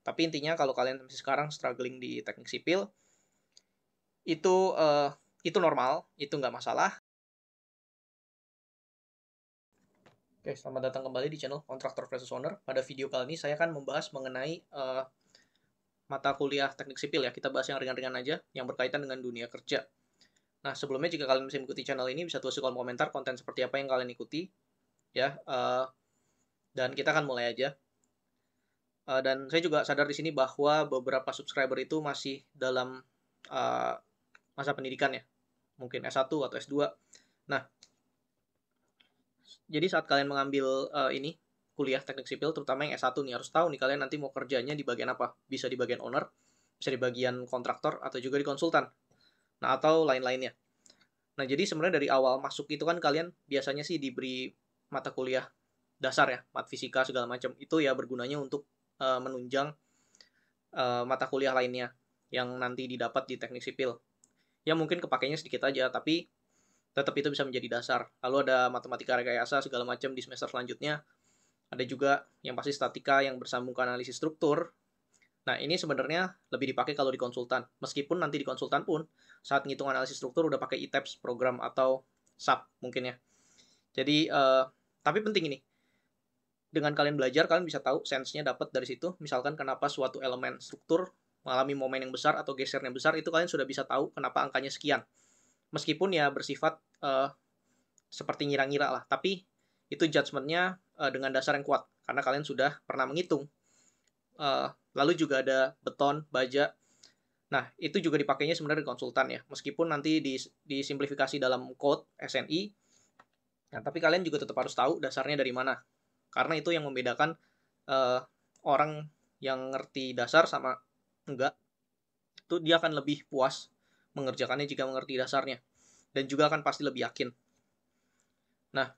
Tapi intinya kalau kalian masih sekarang struggling di teknik sipil, itu normal, itu nggak masalah. Oke, selamat datang kembali di channel Kontraktor versus Owner. Pada video kali ini saya akan membahas mengenai mata kuliah teknik sipil ya. Kita bahas yang ringan-ringan aja, yang berkaitan dengan dunia kerja. Nah, sebelumnya jika kalian masih mengikuti channel ini, bisa tulis di kolom komentar konten seperti apa yang kalian ikuti, ya. Dan kita akan mulai aja. Dan saya juga sadar di sini bahwa beberapa subscriber itu masih dalam masa pendidikan ya, mungkin S1 atau S2. Nah, jadi saat kalian mengambil ini kuliah teknik sipil, terutama yang S1 nih, harus tahu nih kalian nanti mau kerjanya di bagian apa. Bisa di bagian owner, bisa di bagian kontraktor, atau juga di konsultan. Nah, atau lain-lainnya. Nah, jadi sebenarnya dari awal masuk itu kan kalian biasanya sih diberi mata kuliah dasar ya, mat fisika segala macam. Itu ya bergunanya untuk menunjang mata kuliah lainnya yang nanti didapat di teknik sipil. Ya mungkin kepakainya sedikit aja, tapi tetap itu bisa menjadi dasar. Lalu ada matematika rekayasa segala macam di semester selanjutnya. Ada juga yang pasti statika yang bersambung ke analisis struktur. Nah, ini sebenarnya lebih dipakai kalau di konsultan. Meskipun nanti di konsultan pun, saat ngitung analisis struktur udah pakai ITAPS program atau SAP mungkin ya. Jadi, tapi penting ini. Dengan kalian belajar, kalian bisa tahu sense-nya dapat dari situ. Misalkan kenapa suatu elemen struktur mengalami momen yang besar atau gesernya besar, itu kalian sudah bisa tahu kenapa angkanya sekian. Meskipun ya bersifat seperti ngira-ngira lah, tapi itu judgement-nya dengan dasar yang kuat. Karena kalian sudah pernah menghitung. Lalu juga ada beton, baja. Nah, itu juga dipakainya sebenarnya di konsultan ya. Meskipun nanti disimplifikasi dalam code SNI, nah, tapi kalian juga tetap harus tahu dasarnya dari mana. Karena itu yang membedakan orang yang ngerti dasar sama enggak. Itu dia akan lebih puas mengerjakannya jika mengerti dasarnya. Dan juga akan pasti lebih yakin. Nah,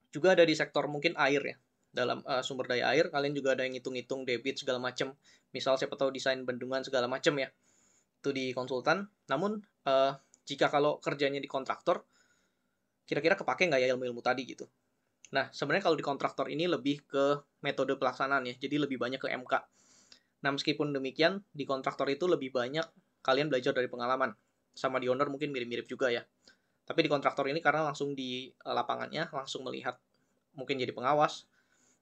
juga ada di sektor mungkin air ya. Dalam sumber daya air, kalian juga ada yang hitung-hitung debit segala macam. Misal siapa tahu desain bendungan segala macam ya. Itu di konsultan. Namun, jika kalau kerjanya di kontraktor, kira-kira kepake nggak ya ilmu-ilmu tadi gitu. Nah, sebenarnya kalau di kontraktor ini lebih ke metode pelaksanaan ya, jadi lebih banyak ke MK. Nah, meskipun demikian, di kontraktor itu lebih banyak kalian belajar dari pengalaman. Sama di owner mungkin mirip-mirip juga ya. Tapi di kontraktor ini karena langsung di lapangannya, langsung melihat, mungkin jadi pengawas.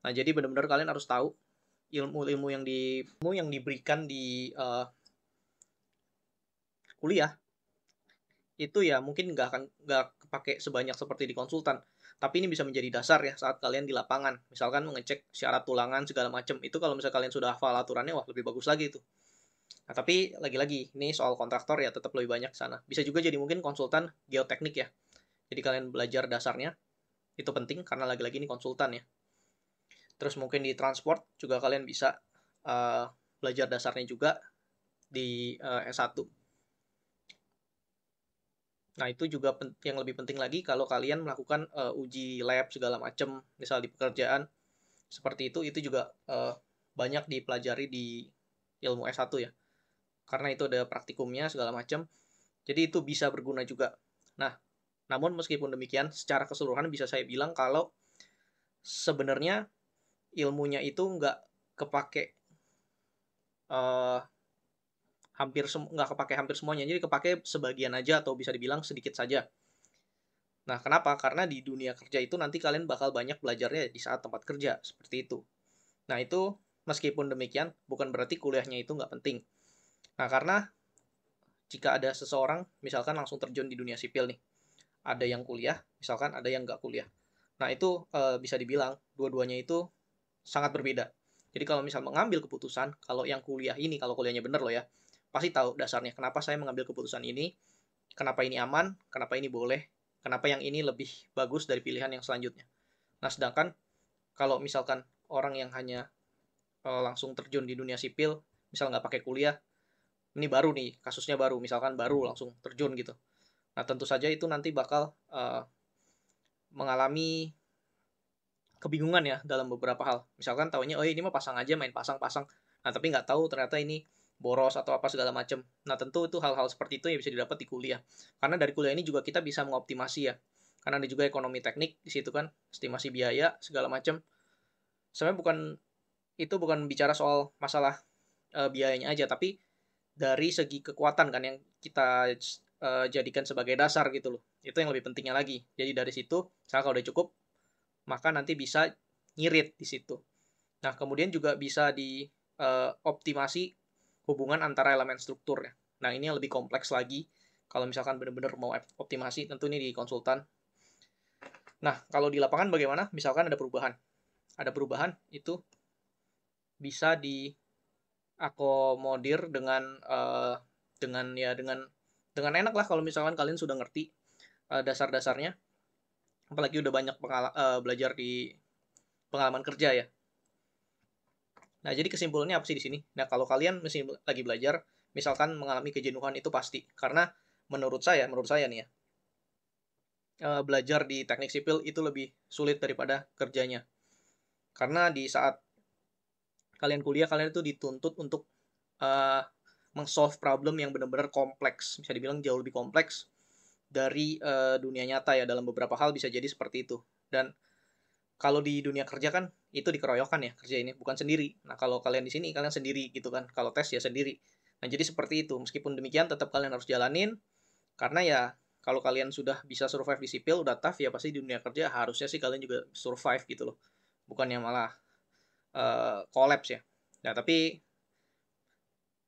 Nah, jadi benar-benar kalian harus tahu ilmu-ilmu yang diberikan di kuliah itu ya mungkin nggak kepake sebanyak seperti di konsultan. Tapi ini bisa menjadi dasar ya saat kalian di lapangan. Misalkan mengecek syarat tulangan segala macam. Itu kalau misalnya kalian sudah hafal aturannya, wah lebih bagus lagi itu. Nah, tapi lagi-lagi ini soal kontraktor ya tetap lebih banyak sana. Bisa juga jadi mungkin konsultan geoteknik ya. Jadi kalian belajar dasarnya, itu penting karena lagi-lagi ini konsultan ya. Terus mungkin di transport juga kalian bisa belajar dasarnya juga di S1. Nah, itu juga yang lebih penting lagi kalau kalian melakukan uji lab segala macam, misal di pekerjaan seperti itu juga banyak dipelajari di ilmu S1 ya. Karena itu ada praktikumnya segala macam. Jadi itu bisa berguna juga. Nah, namun meskipun demikian, secara keseluruhan bisa saya bilang kalau sebenarnya ilmunya itu nggak kepake nggak kepake hampir semuanya. Jadi kepake sebagian aja atau bisa dibilang sedikit saja. Nah, kenapa? Karena di dunia kerja itu nanti kalian bakal banyak belajarnya di saat tempat kerja, seperti itu. Nah, itu meskipun demikian, bukan berarti kuliahnya itu nggak penting. Nah, karena jika ada seseorang, misalkan langsung terjun di dunia sipil nih, ada yang kuliah, misalkan ada yang nggak kuliah. Nah, itu bisa dibilang, dua-duanya itu sangat berbeda. Jadi kalau misal mengambil keputusan, kalau yang kuliah ini, kalau kuliahnya bener loh ya, pasti tahu dasarnya, kenapa saya mengambil keputusan ini, kenapa ini aman, kenapa ini boleh, kenapa yang ini lebih bagus dari pilihan yang selanjutnya. Nah, sedangkan kalau misalkan orang yang hanya langsung terjun di dunia sipil, misal nggak pakai kuliah, ini baru nih, kasusnya baru, misalkan baru langsung terjun gitu. Nah, tentu saja itu nanti bakal mengalami kebingungan ya dalam beberapa hal. Misalkan tahunya, oh ini mah pasang aja, main pasang-pasang. Nah, tapi nggak tahu ternyata ini boros atau apa segala macam. Nah, tentu itu hal-hal seperti itu yang bisa didapat di kuliah. Karena dari kuliah ini juga kita bisa mengoptimasi ya. Karena ada juga ekonomi teknik di situ kan, estimasi biaya segala macam. Sebenarnya bukan bicara soal masalah biayanya aja, tapi dari segi kekuatan kan yang kita jadikan sebagai dasar gitu loh. Itu yang lebih pentingnya lagi. Jadi dari situ, misalnya kalau udah cukup, maka nanti bisa ngirit di situ. Nah, kemudian juga bisa dioptimasi hubungan antara elemen strukturnya. Nah, ini yang lebih kompleks lagi. Kalau misalkan benar-benar mau optimasi, tentu ini di konsultan. Nah, kalau di lapangan bagaimana? Misalkan ada perubahan. Ada perubahan, itu bisa diakomodir dengan enak lah kalau misalkan kalian sudah ngerti dasar-dasarnya. Apalagi udah banyak belajar di pengalaman kerja ya. Nah, jadi kesimpulannya apa sih di sini? Nah, kalau kalian masih lagi belajar, misalkan mengalami kejenuhan itu pasti. Karena menurut saya nih ya, belajar di teknik sipil itu lebih sulit daripada kerjanya. Karena di saat kalian kuliah, kalian itu dituntut untuk uh, meng-solve problem yang benar-benar kompleks. Bisa dibilang jauh lebih kompleks dari dunia nyata ya. Dalam beberapa hal bisa jadi seperti itu. Dan kalau di dunia kerja kan itu dikeroyokan ya kerja ini, bukan sendiri. Nah, kalau kalian di sini kalian sendiri gitu kan. Kalau tes ya sendiri. Nah, jadi seperti itu. Meskipun demikian tetap kalian harus jalanin karena ya kalau kalian sudah bisa survive di sipil udah tough ya pasti di dunia kerja harusnya sih kalian juga survive gitu loh. Bukannya malah collapse ya. Nah, tapi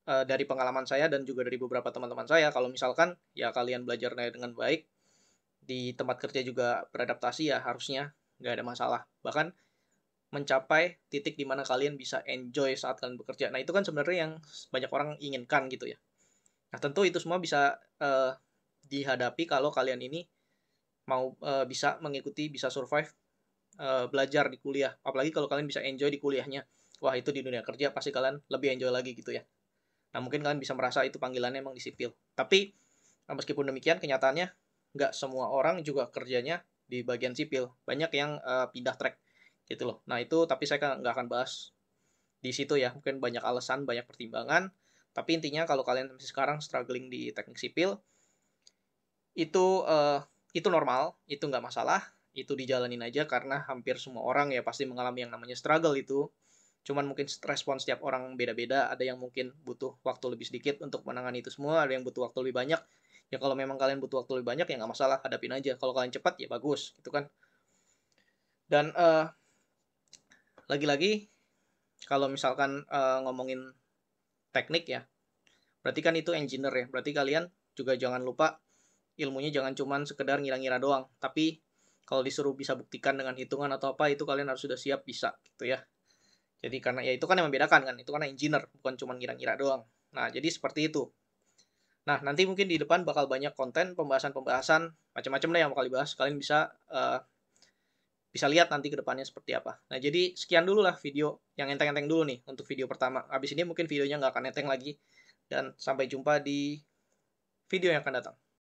dari pengalaman saya dan juga dari beberapa teman-teman saya kalau misalkan ya kalian belajarnya dengan baik di tempat kerja juga beradaptasi ya harusnya nggak ada masalah. Bahkan mencapai titik di mana kalian bisa enjoy saat kalian bekerja. Nah, itu kan sebenarnya yang banyak orang inginkan gitu ya. Nah, tentu itu semua bisa dihadapi kalau kalian ini mau bisa mengikuti, bisa survive belajar di kuliah. Apalagi kalau kalian bisa enjoy di kuliahnya. Wah, itu di dunia kerja pasti kalian lebih enjoy lagi gitu ya. Nah, mungkin kalian bisa merasa itu panggilannya emang di sipil. Tapi, meskipun demikian, kenyataannya nggak semua orang juga kerjanya di bagian sipil. Banyak yang pindah track gitu loh. Nah, itu tapi saya nggak akan bahas di situ ya. Mungkin banyak alasan, banyak pertimbangan. Tapi intinya kalau kalian masih sekarang struggling di teknik sipil, itu normal, itu nggak masalah, itu dijalanin aja karena hampir semua orang ya pasti mengalami yang namanya struggle itu. Cuman mungkin respon setiap orang beda-beda, ada yang mungkin butuh waktu lebih sedikit untuk menangani itu semua, ada yang butuh waktu lebih banyak. Ya kalau memang kalian butuh waktu lebih banyak ya nggak masalah, hadapin aja. Kalau kalian cepat ya bagus, gitu kan. Dan lagi-lagi kalau misalkan ngomongin teknik ya, berarti kan itu engineer ya. Berarti kalian juga jangan lupa ilmunya jangan cuman sekedar ngira-ngira doang, tapi kalau disuruh bisa buktikan dengan hitungan atau apa itu kalian harus sudah siap bisa gitu ya. Jadi karena ya itu kan yang membedakan kan, itu karena engineer bukan cuma ngira-ngira doang. Nah, jadi seperti itu. Nah, nanti mungkin di depan bakal banyak konten pembahasan-pembahasan macam-macam lah yang bakal dibahas. Kalian bisa lihat nanti ke depannya seperti apa. Nah, jadi sekian dulu lah video yang enteng-enteng dulu nih untuk video pertama. Habis ini mungkin videonya nggak akan enteng lagi. Dan sampai jumpa di video yang akan datang.